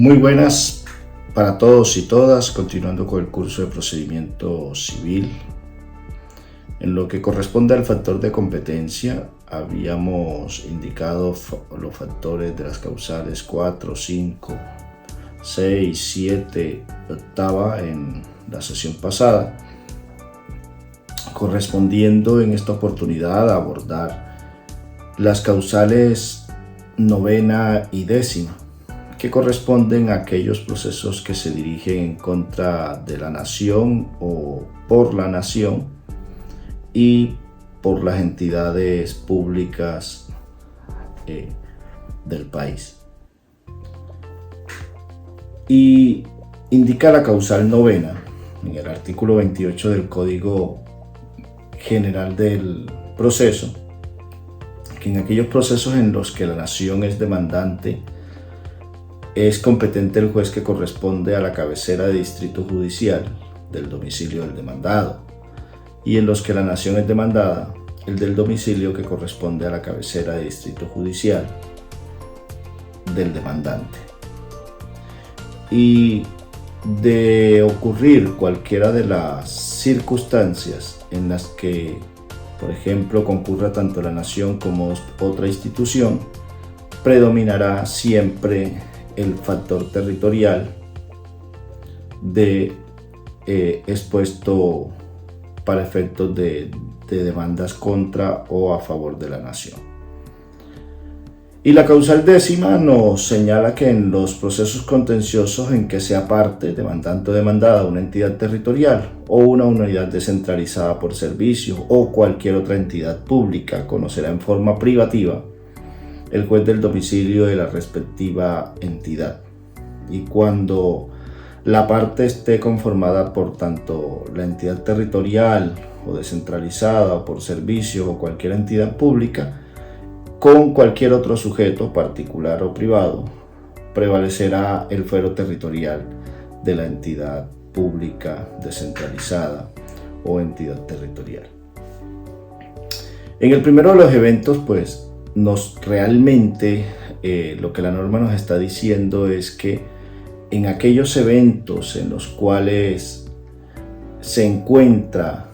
Muy buenas para todos y todas, continuando con el curso de procedimiento civil. En lo que corresponde al factor de competencia, habíamos indicado los factores de las causales 4, 5, 6, 7, octava en la sesión pasada, correspondiendo en esta oportunidad a abordar las causales novena y décima, que corresponden a aquellos procesos que se dirigen en contra de la nación o por la nación y por las entidades públicas del país. Y indica la causal novena en el artículo 28 del Código General del Proceso, que en aquellos procesos en los que la nación es demandante, es competente el juez que corresponde a la cabecera de distrito judicial del domicilio del demandado, y en los que la nación es demandada, el del domicilio que corresponde a la cabecera de distrito judicial del demandante. Y de ocurrir cualquiera de las circunstancias en las que, por ejemplo, concurra tanto la nación como otra institución, predominará siempre el factor territorial expuesto para efectos de demandas contra o a favor de la nación. Y la causal décima nos señala que en los procesos contenciosos en que sea parte, demandante o demandada, una entidad territorial o una unidad descentralizada por servicio o cualquier otra entidad pública, conocerá en forma privativa el juez del domicilio de la respectiva entidad. Y cuando la parte esté conformada por tanto la entidad territorial o descentralizada o por servicio o cualquier entidad pública, con cualquier otro sujeto particular o privado, prevalecerá el fuero territorial de la entidad pública descentralizada o entidad territorial. En el primero de los eventos, pues, realmente lo que la norma nos está diciendo es que en aquellos eventos en los cuales se encuentra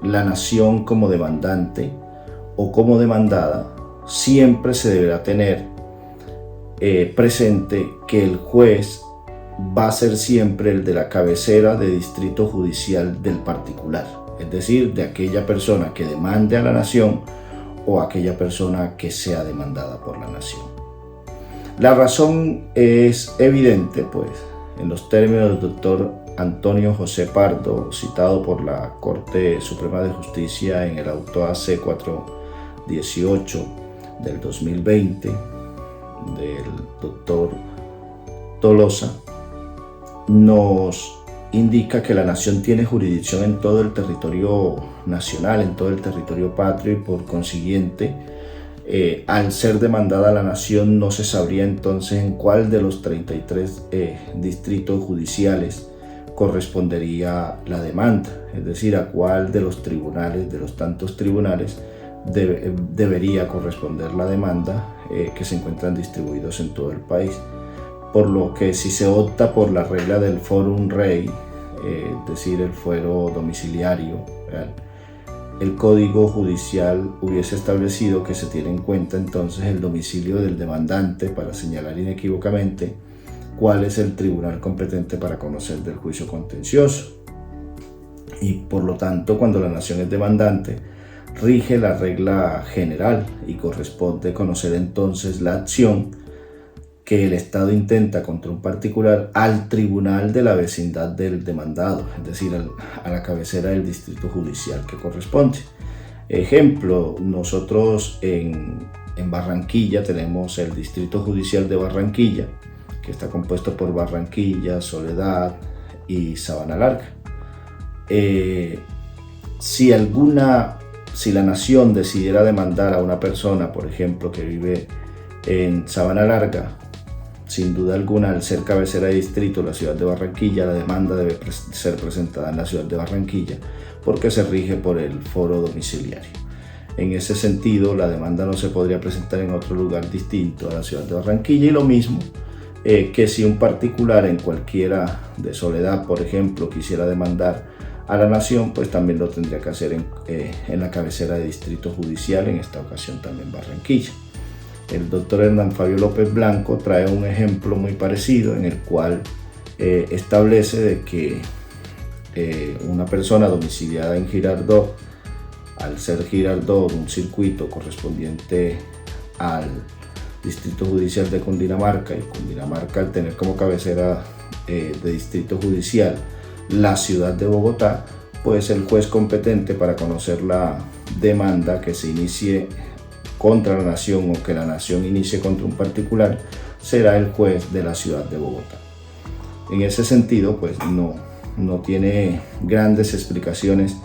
la nación como demandante o como demandada, siempre se deberá tener presente que el juez va a ser siempre el de la cabecera de distrito judicial del particular, es decir, de aquella persona que demande a la nación o aquella persona que sea demandada por la nación. La razón es evidente, pues, en los términos del doctor Antonio José Pardo, citado por la Corte Suprema de Justicia en el auto AC 418 del 2020 del doctor Tolosa, nos indica que la nación tiene jurisdicción en todo el territorio nacional, en todo el territorio patrio, y por consiguiente, al ser demandada la nación, no se sabría entonces en cuál de los 33 distritos judiciales correspondería la demanda, es decir, a cuál de los tribunales, de los tantos tribunales, debería corresponder la demanda que se encuentran distribuidos en todo el país. Por lo que si se opta por la regla del forum rei, es decir, el fuero domiciliario, el Código Judicial hubiese establecido que se tiene en cuenta entonces el domicilio del demandante para señalar inequívocamente cuál es el tribunal competente para conocer del juicio contencioso. Y por lo tanto, cuando la nación es demandante, rige la regla general y corresponde conocer entonces la acción que el Estado intenta contra un particular al tribunal de la vecindad del demandado, es decir, a la cabecera del distrito judicial que corresponde. Ejemplo, nosotros en Barranquilla tenemos el distrito judicial de Barranquilla, que está compuesto por Barranquilla, Soledad y Sabana Larga. Si la nación decidiera demandar a una persona, por ejemplo, que vive en Sabana Larga, sin duda alguna, al ser cabecera de distrito la ciudad de Barranquilla, la demanda debe ser presentada en la ciudad de Barranquilla porque se rige por el foro domiciliario. En ese sentido, la demanda no se podría presentar en otro lugar distinto a la ciudad de Barranquilla, y lo mismo que si un particular en cualquiera de Soledad, por ejemplo, quisiera demandar a la nación, pues también lo tendría que hacer en la cabecera de distrito judicial, en esta ocasión también Barranquilla. El doctor Hernán Fabio López Blanco trae un ejemplo muy parecido en el cual establece de que una persona domiciliada en Girardot, al ser Girardot un circuito correspondiente al Distrito Judicial de Cundinamarca, y Cundinamarca al tener como cabecera de distrito judicial la ciudad de Bogotá, pues el juez competente para conocer la demanda que se inicie contra la nación o que la nación inicie contra un particular será el juez de la ciudad de Bogotá. En ese sentido, pues no tiene grandes explicaciones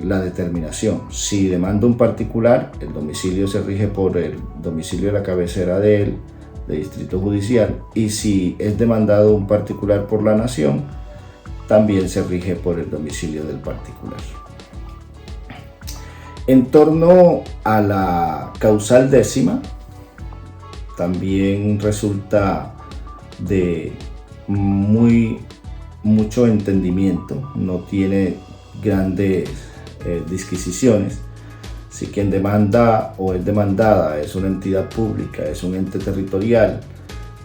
la determinación. Si demanda un particular, el domicilio se rige por el domicilio de la cabecera de distrito judicial, y si es demandado un particular por la nación, también se rige por el domicilio del particular. En torno a la causal décima, también resulta de mucho entendimiento, no tiene grandes disquisiciones. Si quien demanda o es demandada es una entidad pública, es un ente territorial,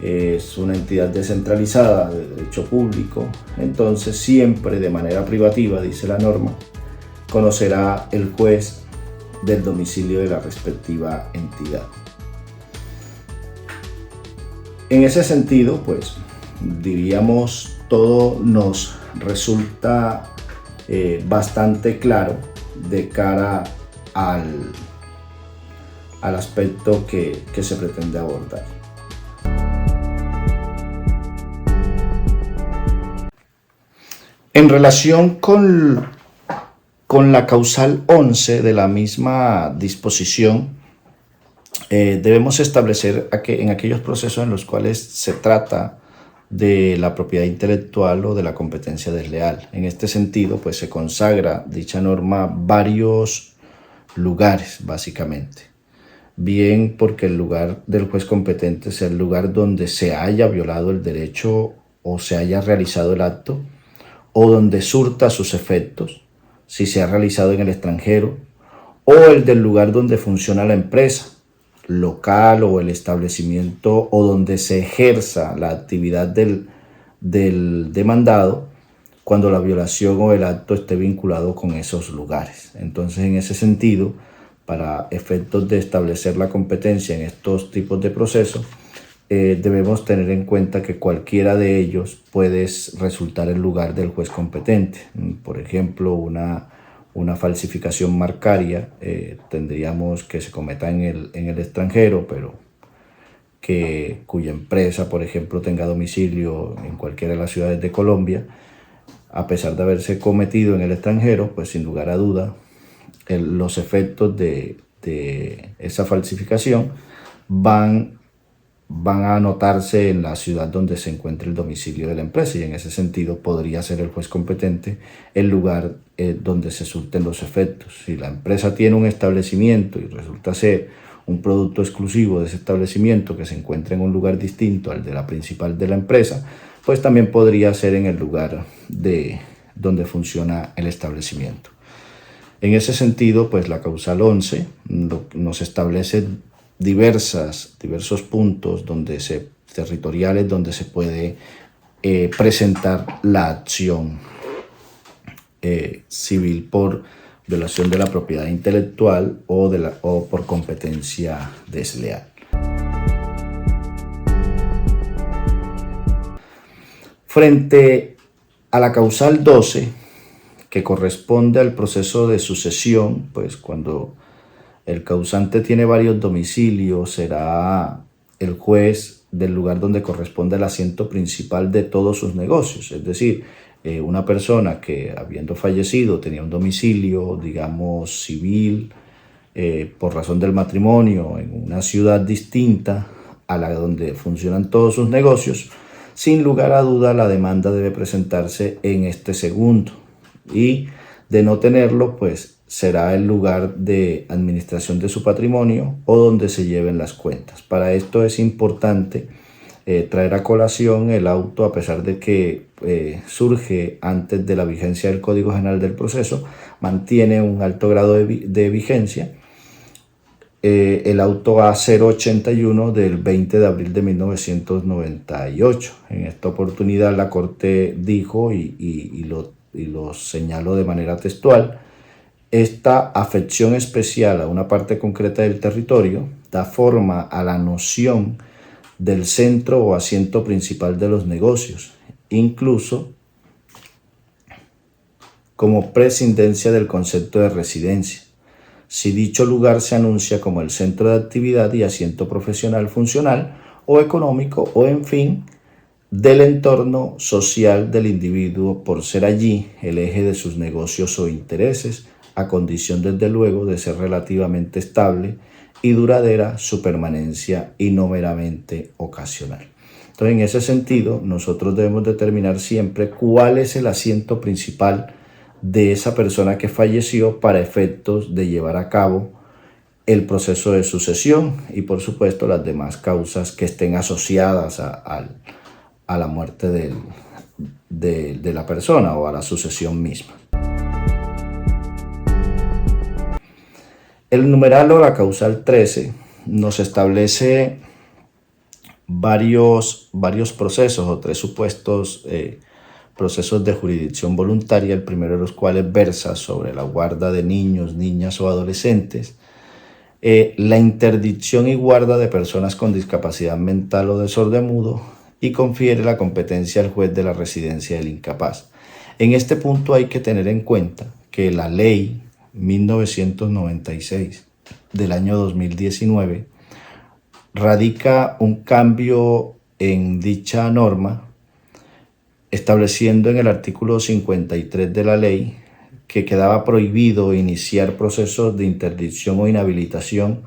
es una entidad descentralizada de derecho público, entonces siempre de manera privativa, dice la norma, conocerá el juez del domicilio de la respectiva entidad. En ese sentido, pues diríamos, todo nos resulta bastante claro de cara al aspecto que se pretende abordar. En relación con la causal 11 de la misma disposición, debemos establecer en aquellos procesos en los cuales se trata de la propiedad intelectual o de la competencia desleal. En este sentido, pues se consagra dicha norma varios lugares, básicamente. Bien porque el lugar del juez competente sea el lugar donde se haya violado el derecho o se haya realizado el acto, o donde surta sus efectos, si se ha realizado en el extranjero, o el del lugar donde funciona la empresa, local o el establecimiento, o donde se ejerza la actividad del demandado, cuando la violación o el acto esté vinculado con esos lugares. Entonces, en ese sentido, para efectos de establecer la competencia en estos tipos de procesos, debemos tener en cuenta que cualquiera de ellos puede resultar el lugar del juez competente. Por ejemplo, una falsificación marcaria tendríamos que se cometa en el extranjero, pero cuya empresa, por ejemplo, tenga domicilio en cualquiera de las ciudades de Colombia, a pesar de haberse cometido en el extranjero, pues sin lugar a duda, los efectos de esa falsificación van a anotarse en la ciudad donde se encuentre el domicilio de la empresa, y en ese sentido podría ser el juez competente el lugar donde se surten los efectos. Si la empresa tiene un establecimiento y resulta ser un producto exclusivo de ese establecimiento que se encuentra en un lugar distinto al de la principal de la empresa, pues también podría ser en el lugar donde funciona el establecimiento. En ese sentido, pues la causal 11 nos establece diversos puntos territoriales donde se puede presentar la acción civil por violación de la propiedad intelectual o por competencia desleal. Frente a la causal 12, que corresponde al proceso de sucesión, pues cuando el causante tiene varios domicilios, será el juez del lugar donde corresponde el asiento principal de todos sus negocios. Es decir, una persona que habiendo fallecido tenía un domicilio, digamos, civil, por razón del matrimonio, en una ciudad distinta a la donde funcionan todos sus negocios, sin lugar a duda la demanda debe presentarse en este segundo, y de no tenerlo, pues será el lugar de administración de su patrimonio o donde se lleven las cuentas. Para esto es importante traer a colación el auto, a pesar de que surge antes de la vigencia del Código General del Proceso, mantiene un alto grado de vigencia. El auto A081 del 20 de abril de 1998. En esta oportunidad la Corte dijo, y lo señaló de manera textual: esta afección especial a una parte concreta del territorio da forma a la noción del centro o asiento principal de los negocios, incluso como prescindencia del concepto de residencia, si dicho lugar se anuncia como el centro de actividad y asiento profesional, funcional o económico, o en fin, del entorno social del individuo, por ser allí el eje de sus negocios o intereses, a condición desde luego de ser relativamente estable y duradera su permanencia y no meramente ocasional. Entonces, en ese sentido, nosotros debemos determinar siempre cuál es el asiento principal de esa persona que falleció para efectos de llevar a cabo el proceso de sucesión y, por supuesto, las demás causas que estén asociadas a la muerte de la persona o a la sucesión misma. El numeral o la causal 13 nos establece varios procesos o tres supuestos procesos de jurisdicción voluntaria, el primero de los cuales versa sobre la guarda de niños, niñas o adolescentes, la interdicción y guarda de personas con discapacidad mental o de sordomudo, y confiere la competencia al juez de la residencia del incapaz. En este punto hay que tener en cuenta que la ley 1996 del año 2019 radica un cambio en dicha norma, estableciendo en el artículo 53 de la ley que quedaba prohibido iniciar procesos de interdicción o inhabilitación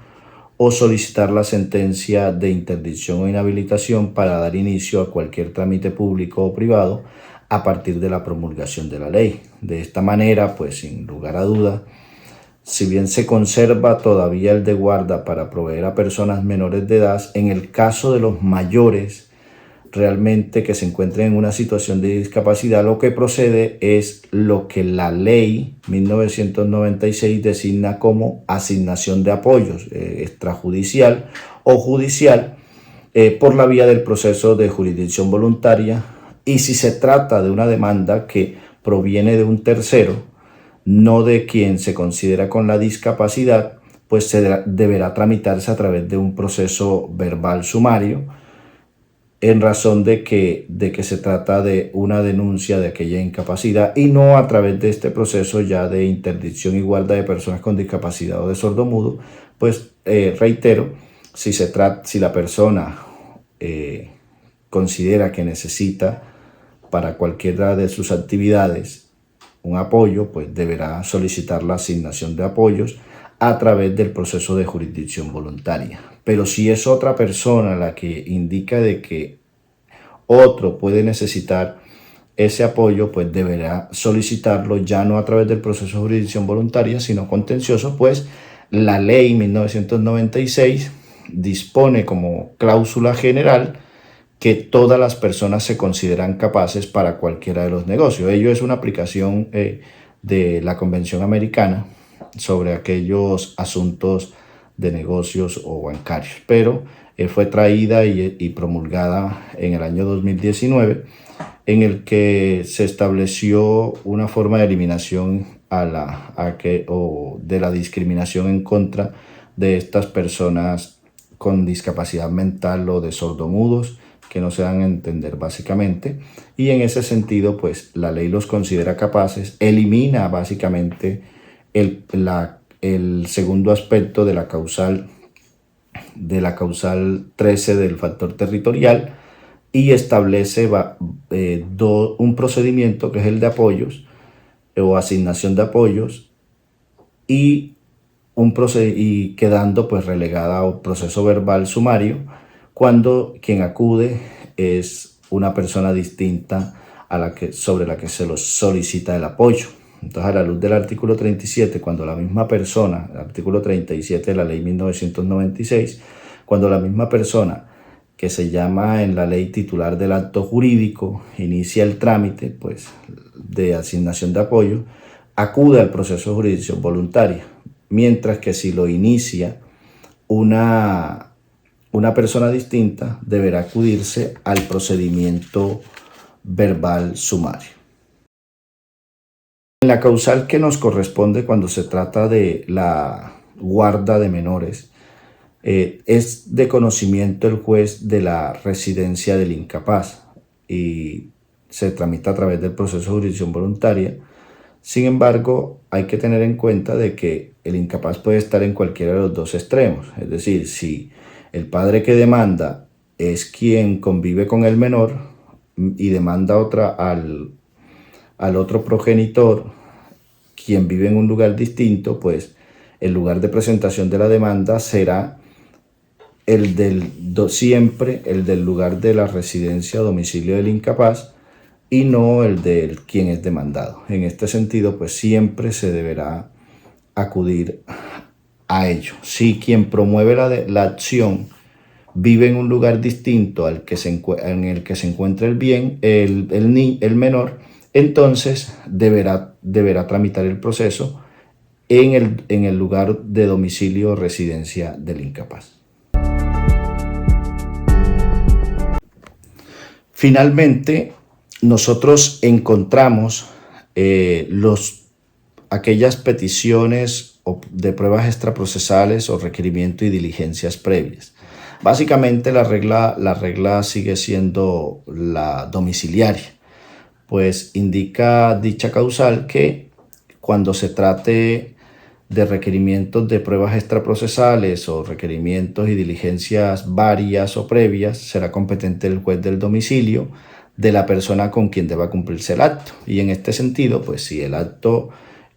o solicitar la sentencia de interdicción o inhabilitación para dar inicio a cualquier trámite público o privado a partir de la promulgación de la ley. De esta manera, pues sin lugar a duda, si bien se conserva todavía el de guarda para proveer a personas menores de edad, en el caso de los mayores realmente que se encuentren en una situación de discapacidad, lo que procede es lo que la ley 1996 designa como asignación de apoyos extrajudicial o judicial por la vía del proceso de jurisdicción voluntaria, y si se trata de una demanda que proviene de un tercero, no de quien se considera con la discapacidad, pues deberá tramitarse a través de un proceso verbal sumario, en razón de que se trata de una denuncia de aquella incapacidad, y no a través de este proceso ya de interdicción y guarda de personas con discapacidad o de sordomudo. Pues reitero, si la persona considera que necesita para cualquiera de sus actividades un apoyo, pues deberá solicitar la asignación de apoyos a través del proceso de jurisdicción voluntaria. Pero si es otra persona la que indica de que otro puede necesitar ese apoyo, pues deberá solicitarlo ya no a través del proceso de jurisdicción voluntaria, sino contencioso, pues la ley 1996 dispone como cláusula general que todas las personas se consideran capaces para cualquiera de los negocios. Ello es una aplicación de la Convención Americana sobre aquellos asuntos de negocios o bancarios, pero fue traída y promulgada en el año 2019, en el que se estableció una forma de eliminación de la discriminación en contra de estas personas con discapacidad mental o de sordomudos, que no se dan a entender básicamente, y en ese sentido pues la ley los considera capaces, elimina básicamente el segundo aspecto de la causal 13 del factor territorial, y establece un procedimiento que es el de apoyos o asignación de apoyos, y quedando pues relegada a un proceso verbal sumario cuando quien acude es una persona distinta sobre la que se los solicita el apoyo. Entonces, a la luz del artículo 37, cuando la misma persona, el artículo 37 de la ley 1996, cuando la misma persona que se llama en la ley titular del acto jurídico, inicia el trámite pues, de asignación de apoyo, acude al proceso de jurisdicción voluntaria, mientras que si lo inicia una persona distinta, deberá acudirse al procedimiento verbal sumario. En la causal que nos corresponde cuando se trata de la guarda de menores, es de conocimiento el juez de la residencia del incapaz y se tramita a través del proceso de jurisdicción voluntaria. Sin embargo, hay que tener en cuenta de que el incapaz puede estar en cualquiera de los dos extremos. Es decir, si el padre que demanda es quien convive con el menor y demanda al otro progenitor, quien vive en un lugar distinto, pues el lugar de presentación de la demanda será siempre el del lugar de la residencia o domicilio del incapaz y no el de quien es demandado. En este sentido, pues siempre se deberá acudir a ello. Si quien promueve la acción vive en un lugar distinto en el que se encuentra el bien, el menor, entonces deberá tramitar el proceso en el lugar de domicilio o residencia del incapaz. Finalmente, nosotros encontramos aquellas peticiones de pruebas extraprocesales o requerimiento y diligencias previas. Básicamente la regla sigue siendo la domiciliaria, pues indica dicha causal que cuando se trate de requerimientos de pruebas extraprocesales o requerimientos y diligencias varias o previas, será competente el juez del domicilio de la persona con quien deba cumplirse el acto. Y en este sentido, pues si el acto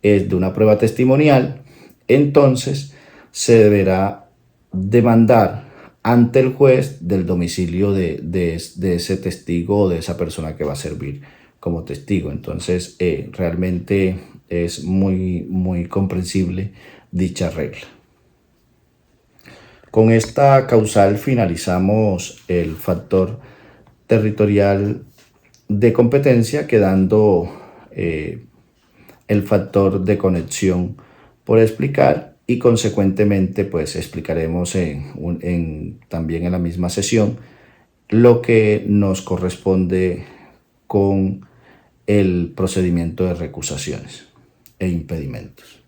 es de una prueba testimonial, entonces se deberá demandar ante el juez del domicilio de ese testigo o de esa persona que va a servir como testigo. Entonces, realmente es muy comprensible dicha regla. Con esta causal finalizamos el factor territorial de competencia, quedando el factor de conexión por explicar y consecuentemente pues explicaremos también en la misma sesión lo que nos corresponde con el procedimiento de recusaciones e impedimentos.